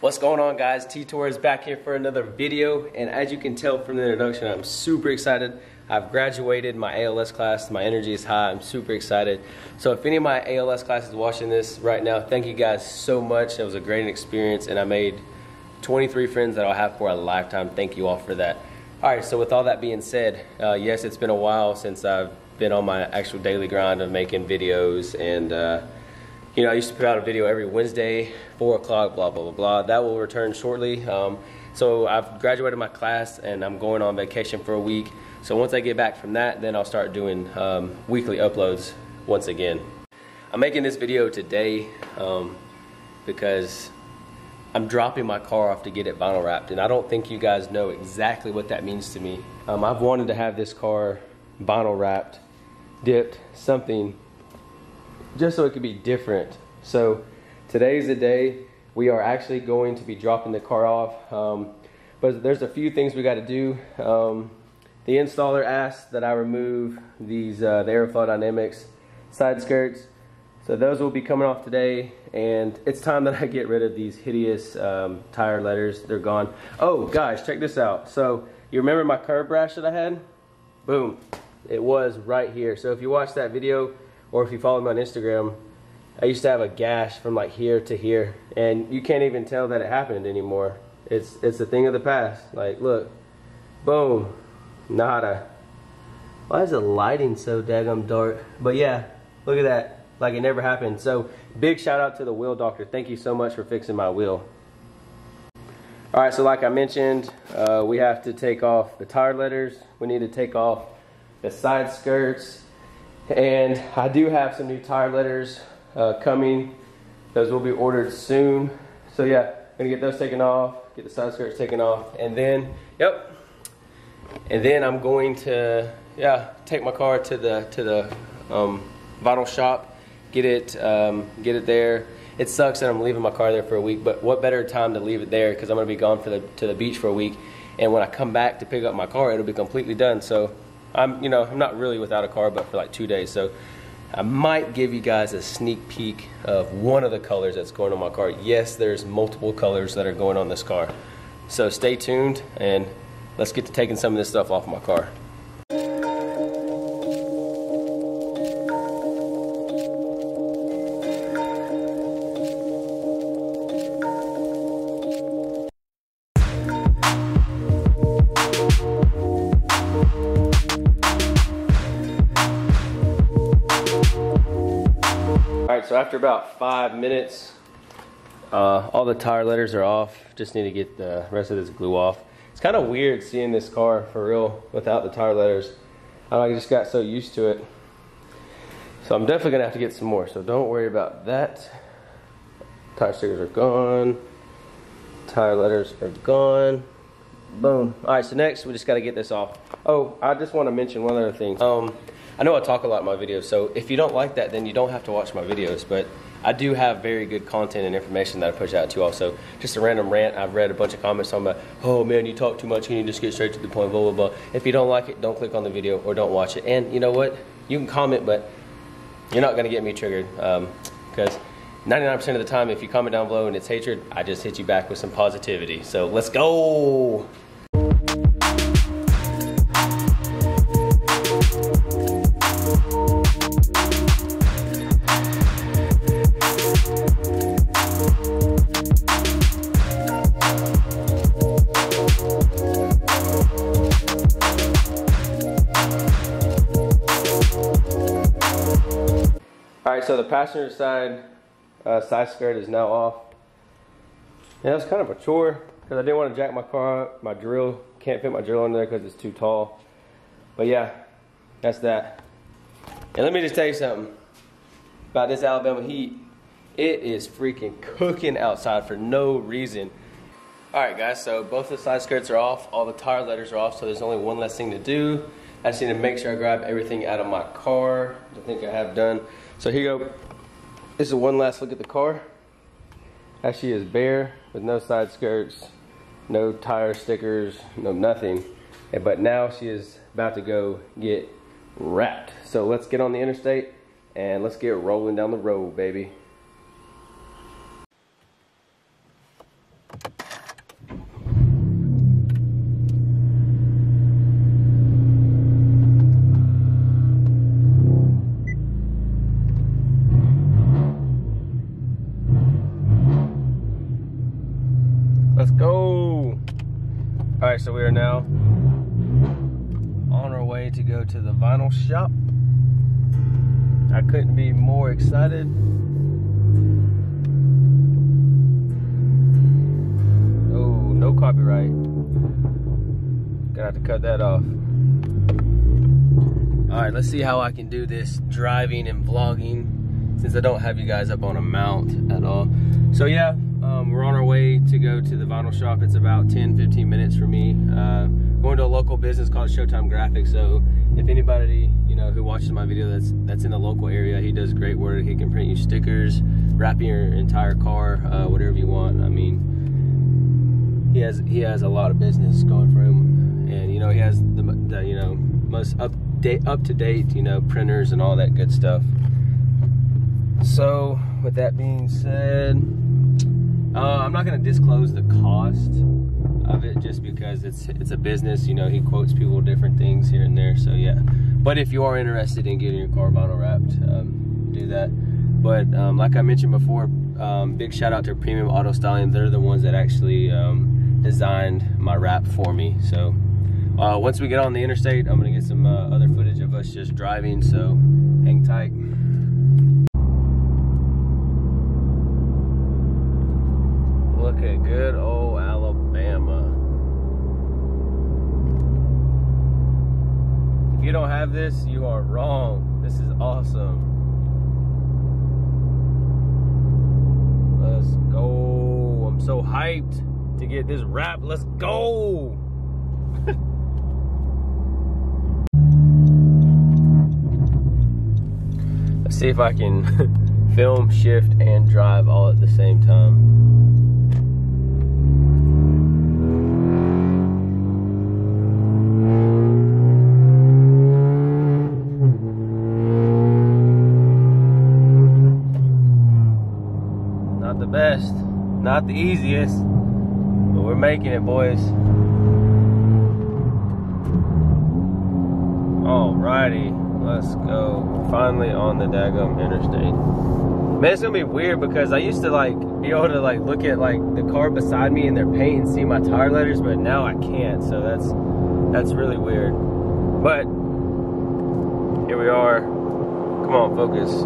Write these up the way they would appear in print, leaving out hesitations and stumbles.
What's going on, guys? T-Tour is back here for another video, and as you can tell from the introduction, I'm super excited. I've graduated my ALS class. My energy is high. I'm super excited. So if any of my ALS classes watching this right now, thank you guys so much. It was a great experience, and I made 23 friends that I'll have for a lifetime. Thank you all for that. All right, so with all that being said, yes, it's been a while since I've been on my actual daily grind of making videos, and you know, I used to put out a video every Wednesday, 4 o'clock, blah, blah, blah, blah. That will return shortly. So I've graduated my class and I'm going on vacation for a week. So once I get back from that, then I'll start doing weekly uploads once again. I'm making this video today because I'm dropping my car off to get it vinyl wrapped. And I don't think you guys know exactly what that means to me. I've wanted to have this car vinyl wrapped, dipped, something, just so it could be different. So today's the day. We are actually going to be dropping the car off, but there's a few things we got to do. The installer asked that I remove these the Aeroflow Dynamics side skirts, so those will be coming off today, and it's time that I get rid of these hideous tire letters. They're gone. Oh guys, check this out. So you remember my curb rash that I had? Boom, it was right here. So if you watch that video, or if you follow me on Instagram, I used to have a gash from like here to here, and you can't even tell that it happened anymore. It's a thing of the past. Like, look, boom, nada. Why is the lighting so daggum dark? But yeah, look at that, like it never happened. So big shout out to the wheel doctor. Thank you so much for fixing my wheel. All right, so like I mentioned, we have to take off the tire letters. We need to take off the side skirts. And I do have some new tire letters coming. Those will be ordered soon. So yeah, gonna get those taken off, get the side skirts taken off, and then, yep. And then I'm going to, take my car to the vinyl shop, get it there. It sucks that I'm leaving my car there for a week, but what better time to leave it there, because I'm gonna be gone to the beach for a week, and when I come back to pick up my car, it'll be completely done. So I'm not really without a car, but for like 2 days. So I might give you guys a sneak peek of one of the colors that's going on my car. Yes, there's multiple colors that are going on this car. So stay tuned, and let's get to taking some of this stuff off my car. So after about 5 minutes, all the tire letters are off. Just need to get the rest of this glue off. It's kind of weird seeing this car for real without the tire letters. I just got so used to it. So I'm definitely gonna have to get some more, so don't worry about that. Tire stickers are gone. Tire letters are gone. Boom. All right, so next we just gotta get this off. Oh, I just wanna mention one other thing. I know I talk a lot in my videos, so if you don't like that, then you don't have to watch my videos, but I do have very good content and information that I push out to you all. So just a random rant. I've read a bunch of comments talking about, oh man, you talk too much, you need to just get straight to the point, blah, blah, blah. If you don't like it, don't click on the video or don't watch it. And you know what? You can comment, but you're not gonna get me triggered, because 99% of the time, if you comment down below and it's hatred, I just hit you back with some positivity. So let's go. Alright, so the passenger side side skirt is now off. Yeah, it's kind of a chore because I didn't want to jack my car up. My drill, can't fit my drill in there because it's too tall. But yeah, that's that. And let me just tell you something about this Alabama heat. It is freaking cooking outside for no reason. Alright guys, so both the side skirts are off, all the tire letters are off, so there's only one less thing to do. I just need to make sure I grab everything out of my car, which I think I have done. So here you go. This is one last look at the car. Actually is bare with no side skirts, no tire stickers, no nothing. But now she is about to go get wrapped. So let's get on the interstate and let's get rolling down the road, baby. Let's go. All right, so we are now on our way to go to the vinyl shop. I couldn't be more excited. Oh, no copyright. Gonna have to cut that off. All right, let's see how I can do this driving and vlogging since I don't have you guys up on a mount at all. So yeah, we're on our way to go to the vinyl shop. It's about 10-15 minutes for me. Going to a local business called Showtime Graphics. So if anybody, you know, who watches my video that's in the local area, he does great work. He can print you stickers, wrap your entire car, whatever you want. I mean, he has a lot of business going for him, and you know, he has the you know, most up to date, you know, printers and all that good stuff. So with that being said, I'm not going to disclose the cost of it just because it's a business. You know, he quotes people different things here and there. So yeah, but if you are interested in getting your car vinyl wrapped, do that. But like I mentioned before, big shout out to Premium Auto Styling. They're the ones that actually designed my wrap for me. So once we get on the interstate, I'm gonna get some other footage of us just driving, so hang tight. Look at good old Alabama. If you don't have this, you are wrong. This is awesome. Let's go. I'm so hyped to get this wrap. Let's go. Let's see if I can film, shift, and drive all at the same time. Not the best, not the easiest, but we're making it, boys. Alrighty. Let's go. We're finally on the daggum interstate. Man, it's gonna be weird because I used to like be able to like look at like the car beside me and their paint and see my tire letters, but now I can't. So that's really weird. But here we are. Come on, focus.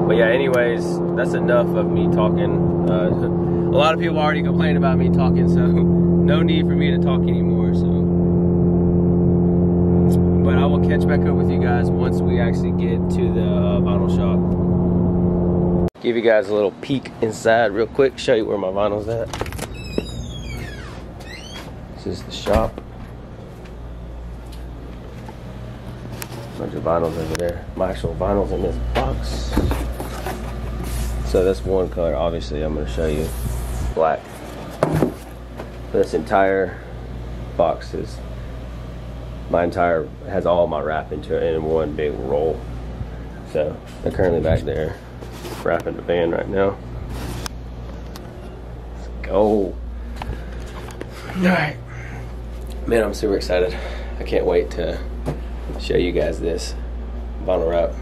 But yeah, anyways, that's enough of me talking. A lot of people already complained about me talking, so no need for me to talk anymore. So. But I will catch back up with you guys once we actually get to the vinyl shop. Give you guys a little peek inside real quick, show you where my vinyl's at. This is the shop. Bunch of vinyls over there. My actual vinyl's in this box. So that's one color, obviously I'm gonna show you. Black. This entire box is has all my wrap into it in one big roll. So they're currently back there wrapping the van right now. Let's go. All right, man, I'm super excited. I can't wait to show you guys this vinyl wrap.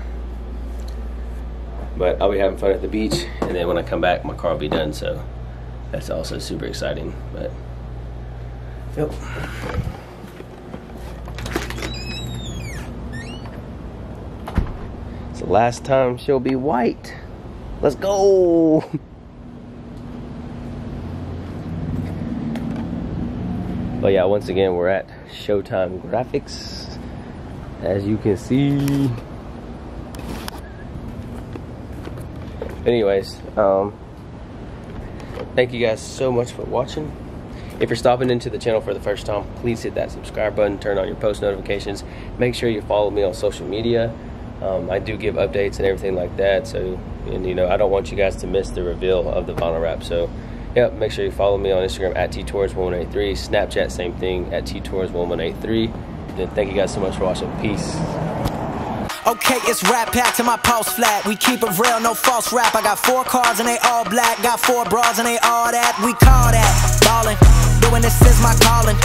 But I'll be having fun at the beach, and then when I come back, my car will be done. So that's also super exciting. But yep. It's the last time she'll be white. Let's go. But yeah, once again, we're at Showtime Graphics, as you can see. Anyways, thank you guys so much for watching. If you're stopping into the channel for the first time, please hit that subscribe button, turn on your post notifications. Make sure you follow me on social media. I do give updates and everything like that, so, and you know, I don't want you guys to miss the reveal of the vinyl wrap. So yeah, make sure you follow me on Instagram at ttorres1183, Snapchat same thing at ttorres1183. And thank you guys so much for watching. Peace. Okay, it's rap pack to my pulse flat. We keep it real, no false rap. I got 4 cars and they all black. Got 4 bras and they all that. We call that ballin'. Doing this is my calling.